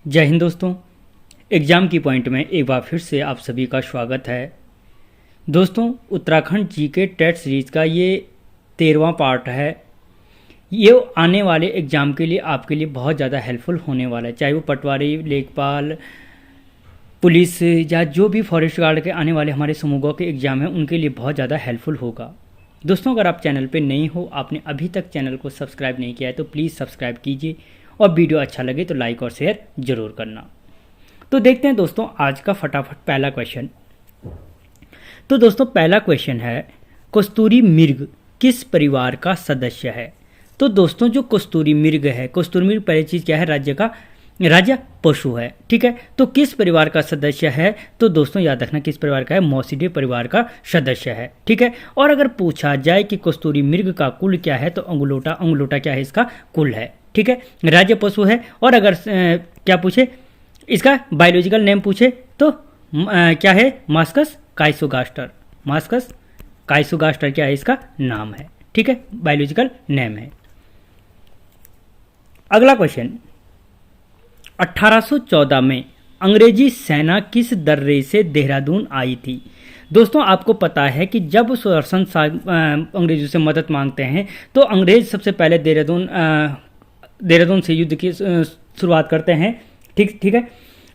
जय हिंद दोस्तों। एग्ज़ाम की पॉइंट में एक बार फिर से आप सभी का स्वागत है। दोस्तों, उत्तराखंड जीके टेट सीरीज़ का ये 13वां पार्ट है। ये आने वाले एग्ज़ाम के लिए आपके लिए बहुत ज़्यादा हेल्पफुल होने वाला है, चाहे वो पटवारी, लेखपाल, पुलिस या जो भी फॉरेस्ट गार्ड के आने वाले हमारे समूहों के एग्ज़ाम हैं उनके लिए बहुत ज़्यादा हेल्पफुल होगा। दोस्तों, अगर आप चैनल पे नए हो, आपने अभी तक चैनल को सब्सक्राइब नहीं किया है तो प्लीज़ सब्सक्राइब कीजिए और वीडियो अच्छा लगे तो लाइक और शेयर ज़रूर करना। तो देखते हैं दोस्तों आज का फटाफट पहला क्वेश्चन। तो दोस्तों पहला क्वेश्चन है, कस्तूरी मृग किस परिवार का सदस्य है? तो दोस्तों जो कस्तूरी मृग है, कस्तूरी मृग पहली चीज़ क्या है, राज्य पशु है। ठीक है, तो किस परिवार का सदस्य है? तो दोस्तों याद रखना किस परिवार का है, मौसिडे परिवार का सदस्य है। ठीक है, और अगर पूछा जाए कि कस्तूरी मृग का कुल क्या है तो अंगुलोटा क्या है, इसका कुल है। ठीक है, राज्य पशु है। और अगर क्या पूछे, इसका बायोलॉजिकल नेम पूछे तो क्या है, मास्कस काइसोगास्टर क्या है, इसका नाम है। ठीक है, बायोलॉजिकल नेम है। अगला क्वेश्चन, 1814 में अंग्रेजी सेना किस दर्रे से देहरादून आई थी? दोस्तों आपको पता है कि जब सुदर्शन साहब अंग्रेजों से मदद मांगते हैं तो अंग्रेज सबसे पहले देहरादून से युद्ध की शुरुआत करते हैं। ठीक है,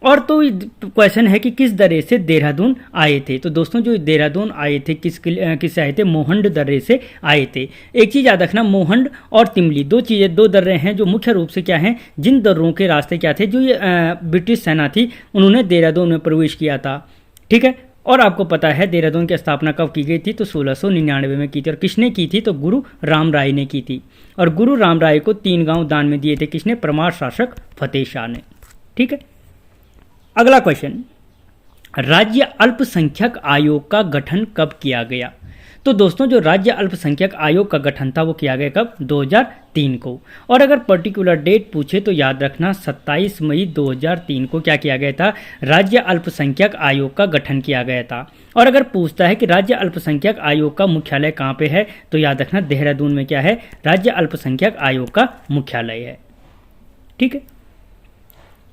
और तो क्वेश्चन है कि किस दर्रे से देहरादून आए थे? तो दोस्तों जो देहरादून आए थे किससे आए थे, मोहंड दर्रे से आए थे। एक चीज़ याद रखना, मोहंड और तिमली दो दर्रे हैं जो मुख्य रूप से क्या हैं, जिन दर्रों के रास्ते क्या थे, जो ये ब्रिटिश सेना थी उन्होंने देहरादून में प्रवेश किया था। ठीक है, और आपको पता है देहरादून की स्थापना कब की गई थी? तो 1699 में की थी। और किसने की थी? तो गुरु राम राय ने की थी। और गुरु राम राय को 3 गांव दान में दिए थे, किसने? परमार शासक फतेह शाह ने। ठीक है, अगला क्वेश्चन, राज्य अल्पसंख्यक आयोग का गठन कब किया गया? तो दोस्तों जो राज्य अल्पसंख्यक आयोग का गठन था वो किया गया कब? 2003 को। और अगर पर्टिकुलर डेट पूछे तो याद रखना 27 मई 2003 को क्या किया गया था, राज्य अल्पसंख्यक आयोग का गठन किया गया था। और अगर पूछता है कि राज्य अल्पसंख्यक आयोग का मुख्यालय कहाँ पे है तो याद रखना देहरादून में क्या है, राज्य अल्पसंख्यक आयोग का मुख्यालय है। ठीक है,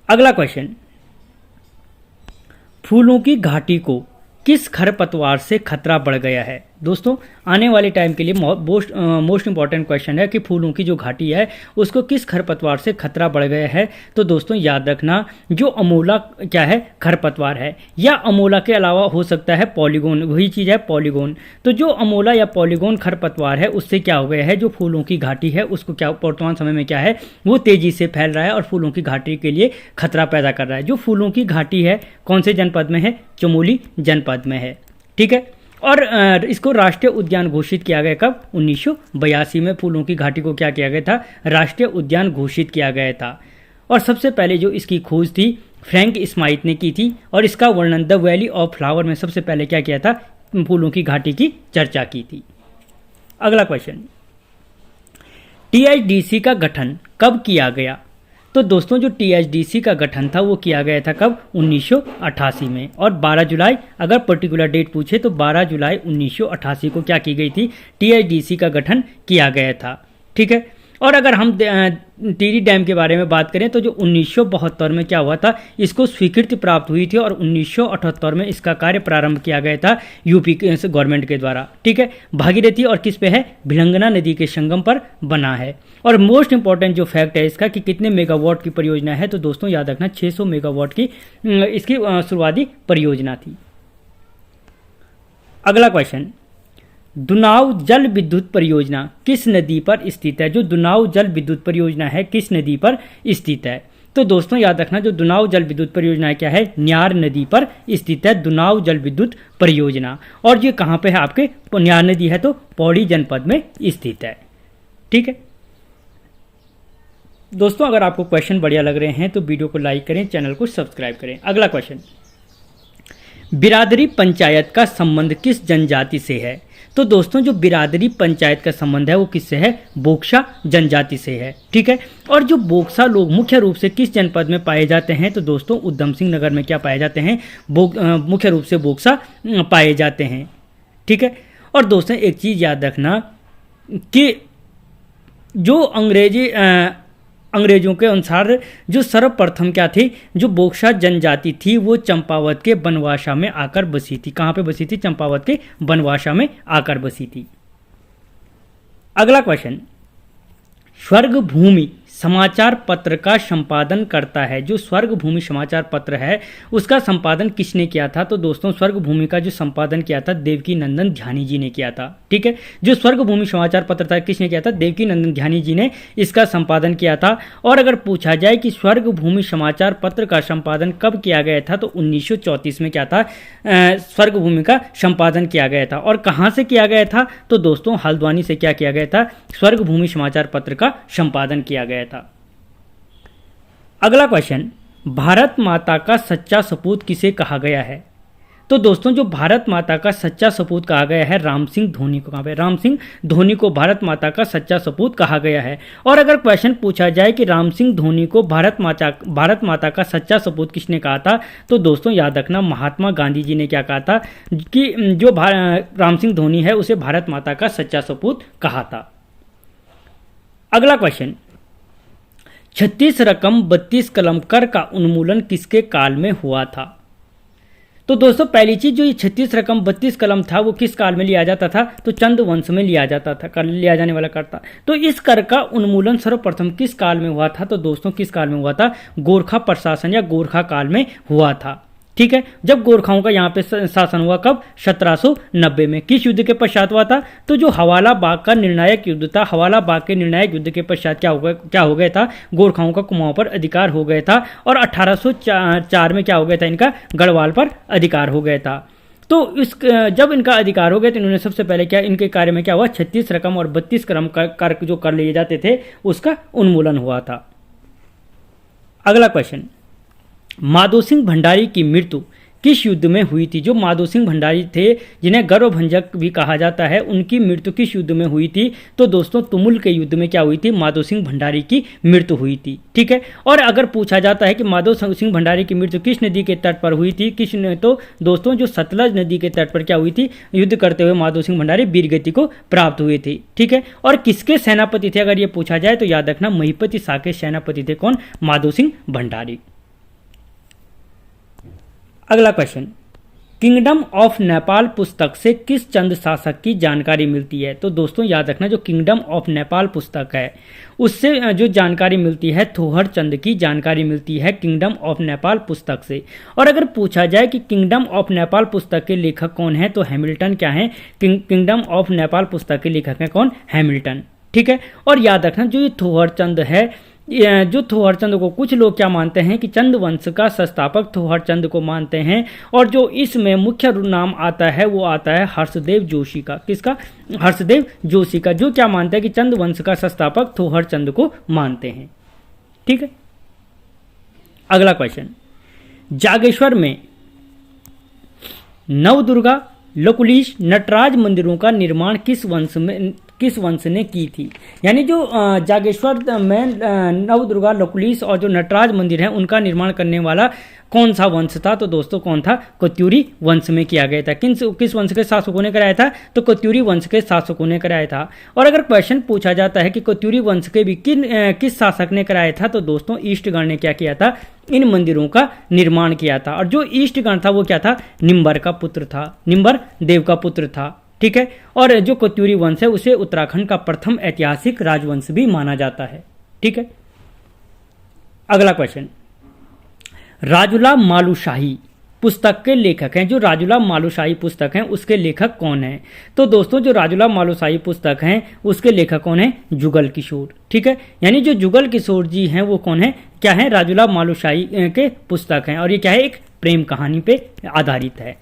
अगला क्वेश्चन, फूलों की घाटी को किस खरपतवार से खतरा बढ़ गया है? दोस्तों आने वाले टाइम के लिए मोस्ट इंपॉर्टेंट क्वेश्चन है कि फूलों की जो घाटी है उसको किस खरपतवार से खतरा बढ़ गया है? तो दोस्तों याद रखना जो अमोला क्या है, खरपतवार है, या अमोला के अलावा हो सकता है पॉलीगोन, वही चीज़ है पॉलीगोन। तो जो अमोला या पॉलीगोन खरपतवार है उससे क्या हो गया है, जो फूलों की घाटी है उसको क्या वर्तमान समय में क्या है, वो तेज़ी से फैल रहा है और फूलों की घाटी के लिए खतरा पैदा कर रहा है। जो फूलों की घाटी है कौन से जनपद में है? चमोली जनपद में है। ठीक है, और इसको राष्ट्रीय उद्यान घोषित किया गया कब? 1982 में फूलों की घाटी को क्या किया गया था, राष्ट्रीय उद्यान घोषित किया गया था। और सबसे पहले जो इसकी खोज थी फ्रैंक स्माइथ ने की थी। और इसका वर्णन द वैली ऑफ फ्लावर में सबसे पहले क्या किया था, फूलों की घाटी की चर्चा की थी। अगला क्वेश्चन, टीएचडीसी का गठन कब किया गया? तो दोस्तों जो टीएचडीसी का गठन था वो किया गया था कब? 1988 में। और 12 जुलाई, अगर पर्टिकुलर डेट पूछे तो 12 जुलाई 1988 को क्या की गई थी, टीएचडीसी का गठन किया गया था। ठीक है, और अगर हम टिहरी डैम के बारे में बात करें तो जो 1972 में क्या हुआ था, इसको स्वीकृति प्राप्त हुई थी और 1978 में इसका कार्य प्रारंभ किया गया था यूपी गवर्नमेंट के द्वारा। ठीक है, भागीरथी और किस पे है, भिलंगना नदी के संगम पर बना है। और मोस्ट इंपॉर्टेंट जो फैक्ट है इसका कि कितने मेगावाट की परियोजना है, तो दोस्तों याद रखना 600 मेगावाट की इसकी शुरुआती परियोजना थी। अगला क्वेश्चन, दुनाव जल विद्युत परियोजना किस नदी पर स्थित है? जो दुनाव जल विद्युत परियोजना है किस नदी पर स्थित है? तो दोस्तों याद रखना जो दुनाव जल विद्युत परियोजना है क्या है, न्यार नदी पर स्थित है दुनाव जल विद्युत परियोजना। और ये कहाँ पे है आपके, न्यार नदी है तो पौड़ी जनपद में स्थित है। ठीक है दोस्तों, अगर आपको क्वेश्चन बढ़िया लग रहे हैं तो वीडियो को लाइक करें, चैनल को सब्सक्राइब करें। अगला क्वेश्चन, बिरादरी पंचायत का संबंध किस जनजाति से है? तो दोस्तों जो बिरादरी पंचायत का संबंध है वो किससे है, बोक्सा जनजाति से है। ठीक है, और जो बोक्सा लोग मुख्य रूप से किस जनपद में पाए जाते हैं? तो दोस्तों उधम सिंह नगर में क्या पाए जाते हैं, मुख्य रूप से बोक्सा पाए जाते हैं। ठीक है, और दोस्तों एक चीज़ याद रखना कि जो अंग्रेजों के अनुसार जो सर्वप्रथम क्या थी, जो बोक्सा जनजाति थी वो चंपावत के बनवासा में आकर बसी थी। कहाँ पे बसी थी? चंपावत के बनवासा में आकर बसी थी। अगला क्वेश्चन, स्वर्ग भूमि समाचार पत्र का संपादन करता है। जो स्वर्ग भूमि समाचार पत्र है उसका संपादन किसने किया था? तो दोस्तों स्वर्ग भूमि का जो संपादन किया था देवकी नंदन ध्यानी जी ने किया था। ठीक है, जो स्वर्ग भूमि समाचार पत्र था किसने किया था? देवकी नंदन ध्यानी जी ने इसका संपादन किया था। और अगर पूछा जाए कि स्वर्ग भूमि समाचार पत्र का संपादन कब किया गया था, तो 1934 में क्या था, स्वर्ग भूमि का संपादन किया गया था। और कहाँ से किया गया था? तो दोस्तों हल्द्वानी से क्या किया गया था? स्वर्ग भूमि समाचार पत्र का संपादन किया गया था। अगला क्वेश्चन, भारत माता का सच्चा सपूत किसे कहा गया है? तो दोस्तों जो भारत माता का सच्चा सपूत कहा गया है राम सिंह धोनी को। कहा गया राम सिंह धोनी को भारत माता का सच्चा सपूत कहा गया है। और अगर क्वेश्चन पूछा जाए कि राम सिंह धोनी को भारत माता का सच्चा सपूत किसने कहा था, तो दोस्तों याद रखना महात्मा गांधी जी ने क्या कहा था कि जो राम सिंह धोनी है उसे भारत माता का सच्चा सपूत कहा था। अगला क्वेश्चन, 36 रकम 32 कलम कर का उन्मूलन किसके काल में हुआ था? तो दोस्तों पहली चीज जो ये 36 रकम 32 कलम था वो किस काल में लिया जाता था? तो चंद वंश में लिया जाने वाला कर था। तो इस कर का उन्मूलन सर्वप्रथम किस काल में हुआ था? तो दोस्तों किस काल में हुआ था? गोरखा प्रशासन या गोरखा काल में हुआ था। ठीक है, जब गोरखाओं का यहाँ पे शासन हुआ कब? 1790 में। किस युद्ध के पश्चात हुआ था? तो जो हवाला बाग का निर्णायक युद्ध था, हवाला बाग के निर्णायक युद्ध के पश्चात क्या हो गया था? गोरखाओं का कुमाऊं पर अधिकार हो गया था। और 1804 में क्या हो गया था? इनका गढ़वाल पर अधिकार हो गया था। तो जब इनका अधिकार हो गया तो इन्होंने सबसे पहले क्या, इनके कार्य में क्या हुआ? 36 रकम और 32 क्रम कर जो कर लिए जाते थे उसका उन्मूलन हुआ था। अगला क्वेश्चन, माधो सिंह भंडारी की मृत्यु किस युद्ध में हुई थी? जो माधो सिंह भंडारी थे जिन्हें गर्वभंजक भी कहा जाता है, उनकी मृत्यु किस युद्ध में हुई थी? तो दोस्तों तुमुल के युद्ध में क्या हुई थी? माधो सिंह भंडारी की मृत्यु हुई थी। ठीक है, और अगर पूछा जाता है कि माधो सिंह भंडारी की मृत्यु किस नदी के तट पर हुई थी, तो दोस्तों जो सतलज नदी के तट पर क्या हुई थी? युद्ध करते हुए माधो सिंह भंडारी वीरगति को प्राप्त हुए थे। ठीक है, और किसके सेनापति थे अगर ये पूछा जाए तो याद रखना महिपति शाह के सेनापति थे। कौन? माधो सिंह भंडारी। अगला क्वेश्चन, किंगडम ऑफ नेपाल पुस्तक से किस चंद शासक की जानकारी मिलती है? तो दोस्तों याद रखना जो किंगडम ऑफ नेपाल पुस्तक है उससे जो जानकारी मिलती है थोहर चंद की जानकारी मिलती है किंगडम ऑफ नेपाल पुस्तक से। और अगर पूछा जाए कि किंगडम ऑफ नेपाल पुस्तक के लेखक कौन है, तो हैमिल्टन क्या है? किंगडम ऑफ नेपाल पुस्तक के लेखक हैं कौन? हैमिल्टन। ठीक है, और याद रखना जो ये थोहर चंद है, जो थोहर चंद को कुछ लोग क्या मानते हैं कि चंद वंश का संस्थापक थोहर चंद को मानते हैं। और जो इसमें मुख्य नाम आता है वो आता है हर्षदेव जोशी का। किसका? हर्षदेव जोशी का, जो क्या मानते हैं कि चंद वंश का संस्थापक थोहर चंद को मानते हैं। ठीक है, अगला क्वेश्चन, जागेश्वर में नवदुर्गा, लकुलिश, नटराज मंदिरों का निर्माण किस वंश ने की थी? यानी जो जागेश्वर में नवदुर्गा, लकुलिश और जो नटराज मंदिर है उनका निर्माण करने वाला कौन सा वंश था? तो दोस्तों कौन था? कोत्यूरी वंश में किया गया था। किस वंश के शासकों ने कराया था? तो कोत्यूरी वंश के शासकों ने कराया था। और अगर क्वेश्चन पूछा जाता है कि कोत्यूरी वंश के भी किस शासक ने कराया था, तो दोस्तों ईस्टगण ने क्या किया था? इन मंदिरों का निर्माण किया था। और जो ईस्टगण था वो क्या था? निम्बर का पुत्र था, निम्बर देव का पुत्र था। ठीक है, और जो कोत्यूरी वंश है उसे उत्तराखंड का प्रथम ऐतिहासिक राजवंश भी माना जाता है। ठीक है, अगला क्वेश्चन, राजुला मालुशाही पुस्तक के लेखक हैं। जो राजुला मालुशाही पुस्तक हैं उसके लेखक कौन हैं? तो दोस्तों जो राजुला मालुशाही पुस्तक हैं उसके लेखक कौन है? जुगल किशोर। ठीक है, यानी जो जुगल किशोर जी हैं वो कौन है? क्या है? राजुला मालुशाही के पुस्तक हैं। और ये क्या है? एक प्रेम कहानी पे आधारित है।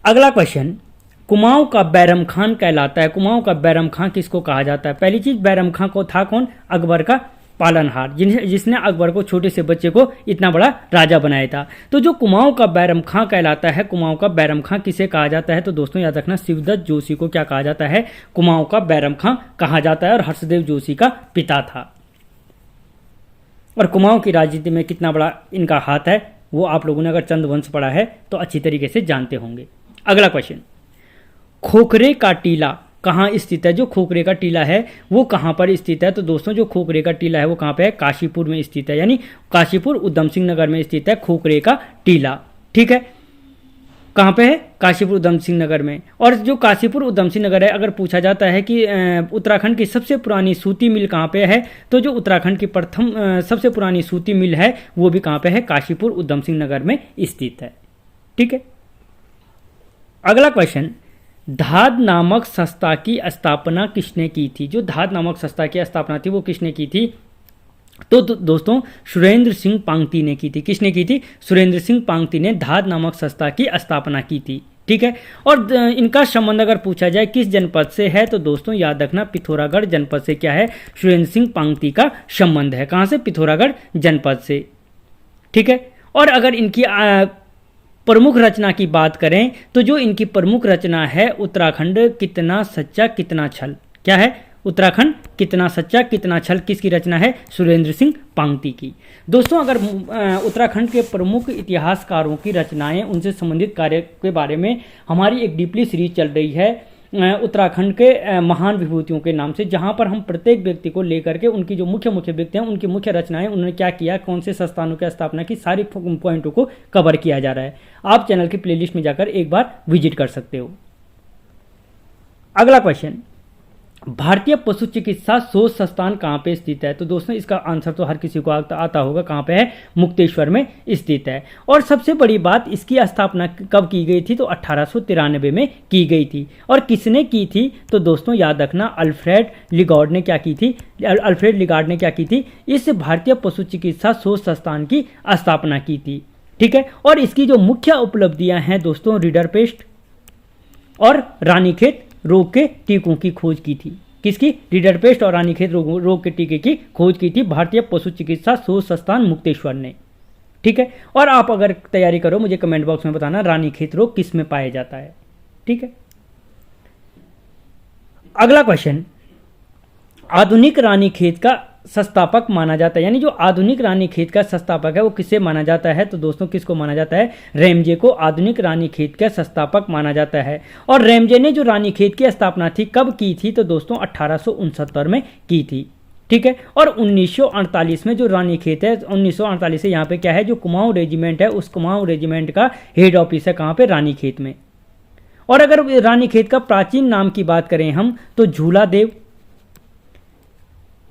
अगला क्वेश्चन, कुमाऊं का बैरम खान कहलाता है। कुमाऊं का बैरम खान किसको कहा जाता है? पहली चीज बैरम खान को था कौन? अकबर का पालनहार, जिसने अकबर को छोटे से बच्चे को इतना बड़ा राजा बनाया था। तो जो कुमाऊं का बैरम खां कहलाता है, कुमाऊं का बैरम खां किसे कहा जाता है? तो दोस्तों याद रखना शिवदत्त जोशी को क्या कहा जाता है? कुमाऊं का बैरम खां कहा जाता है। और हर्षदेव जोशी का पिता था। और कुमाऊं की राजनीति में कितना बड़ा इनका हाथ है वो आप लोगों ने अगर चंद वंश पढ़ा है तो अच्छी तरीके से जानते होंगे। अगला क्वेश्चन, खोखरे का टीला कहाँ स्थित है, जो खोखरे का टीला है वो कहाँ पर स्थित है? तो दोस्तों जो खोखरे का टीला है वो कहाँ पे है? काशीपुर में स्थित है, यानी काशीपुर उधम सिंह नगर में स्थित है खोखरे का टीला। ठीक है, कहाँ पे है? काशीपुर उधम सिंह नगर में। और जो काशीपुर उधम सिंह नगर है, अगर पूछा जाता है कि उत्तराखंड की सबसे पुरानी सूती मिल कहाँ पे है, तो जो उत्तराखंड की प्रथम सबसे पुरानी सूती मिल है वो भी कहाँ पे है? काशीपुर उधम सिंह नगर में स्थित है। ठीक है, अगला क्वेश्चन, धाद नामक संस्था की स्थापना किसने की थी? जो धाद नामक संस्था की स्थापना थी वो किसने की थी? तो दोस्तों सुरेंद्र सिंह पांगती ने की थी। किसने की थी? सुरेंद्र सिंह पांगती ने धाद नामक संस्था की स्थापना की थी। ठीक है, और इनका संबंध अगर पूछा जाए किस जनपद से है, तो दोस्तों याद रखना पिथौरागढ़ जनपद से क्या है? सुरेंद्र सिंह पांगती का संबंध है। कहाँ से? पिथौरागढ़ जनपद से। ठीक है, और अगर इनकी प्रमुख रचना की बात करें तो जो इनकी प्रमुख रचना है उत्तराखंड कितना सच्चा कितना छल। क्या है? उत्तराखंड कितना सच्चा कितना छल किसकी रचना है? सुरेंद्र सिंह पांगती की। दोस्तों अगर उत्तराखंड के प्रमुख इतिहासकारों की रचनाएं उनसे संबंधित कार्य के बारे में हमारी एक डीपली सीरीज चल रही है उत्तराखंड के महान विभूतियों के नाम से, जहां पर हम प्रत्येक व्यक्ति को लेकर के उनकी जो मुख्य मुख्य व्यक्ति हैं उनकी मुख्य रचनाएं, उन्होंने क्या किया, कौन से संस्थानों की स्थापना की, सारी पॉइंटों को कवर किया जा रहा है। आप चैनल की प्लेलिस्ट में जाकर एक बार विजिट कर सकते हो। अगला क्वेश्चन, भारतीय पशु चिकित्सा शोध संस्थान कहाँ पे स्थित है? तो दोस्तों इसका आंसर तो हर किसी को आता होगा, कहाँ पे है? मुक्तेश्वर में स्थित है। और सबसे बड़ी बात, इसकी स्थापना कब की गई थी? तो 1893 में की गई थी। और किसने की थी? तो दोस्तों याद रखना अल्फ्रेड लिगार्ड ने क्या की थी? अल्फ्रेड लिगार्ड ने क्या की थी? इस भारतीय पशु चिकित्सा शोध संस्थान की स्थापना की थी। ठीक है, और इसकी जो मुख्य उपलब्धियां हैं दोस्तों, रीडरपेस्ट और रानीखेत रोग के टीकों की खोज की थी। किसकी? रीडरपेस्ट और रानीखेत रोग के टीके की खोज की थी भारतीय पशु चिकित्सा शोध संस्थान मुक्तेश्वर ने। ठीक है, और आप अगर तैयारी करो मुझे कमेंट बॉक्स में बताना रानीखेत रोग किस में पाया जाता है। ठीक है, अगला क्वेश्चन, आधुनिक रानीखेत का संस्थापक माना जाता है, यानी जो आधुनिक रानीखेत का संस्थापक है वो किसे माना जाता है? तो दोस्तों किसको माना जाता है? रैमजे को आधुनिक रानीखेत का संस्थापक माना जाता है। और रैमजे ने जो रानीखेत की स्थापना थी कब की थी? तो दोस्तों 1869 में की थी। ठीक है, और 1948 में जो रानीखेत है, 1948 से यहाँ पे क्या है? जो कुमाऊं रेजिमेंट है उस कुमाऊं रेजिमेंट का हेड ऑफिस है कहाँ पे? रानीखेत में। और अगर रानीखेत का प्राचीन नाम की बात करें हम तो झूलादेव,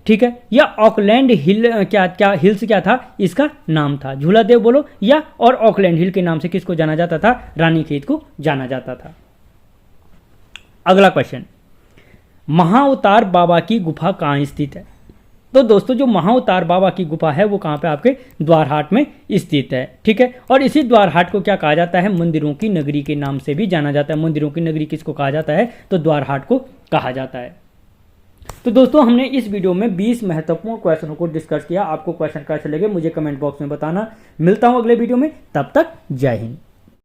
ठीक है, या ऑकलैंड हिल क्या हिल्स क्या था इसका नाम था? झूलादेव बोलो, या और ऑकलैंड हिल के नाम से किसको जाना जाता था? रानीखेत को जाना जाता था। अगला क्वेश्चन, महाअवतार बाबा की गुफा कहाँ स्थित है? तो दोस्तों जो महाअवतार बाबा की गुफा है वो कहाँ पे? आपके द्वारहाट में स्थित है। ठीक है, और इसी द्वारहाट को क्या कहा जाता है? मंदिरों की नगरी के नाम से भी जाना जाता है। मंदिरों की नगरी किसको कहा जाता है? तो द्वारहाट को कहा जाता है। तो दोस्तों हमने इस वीडियो में 20 महत्वपूर्ण क्वेश्चनों को डिस्कस किया। आपको क्वेश्चन कैसे लगे मुझे कमेंट बॉक्स में बताना। मिलता हूं अगले वीडियो में, तब तक जय हिंद।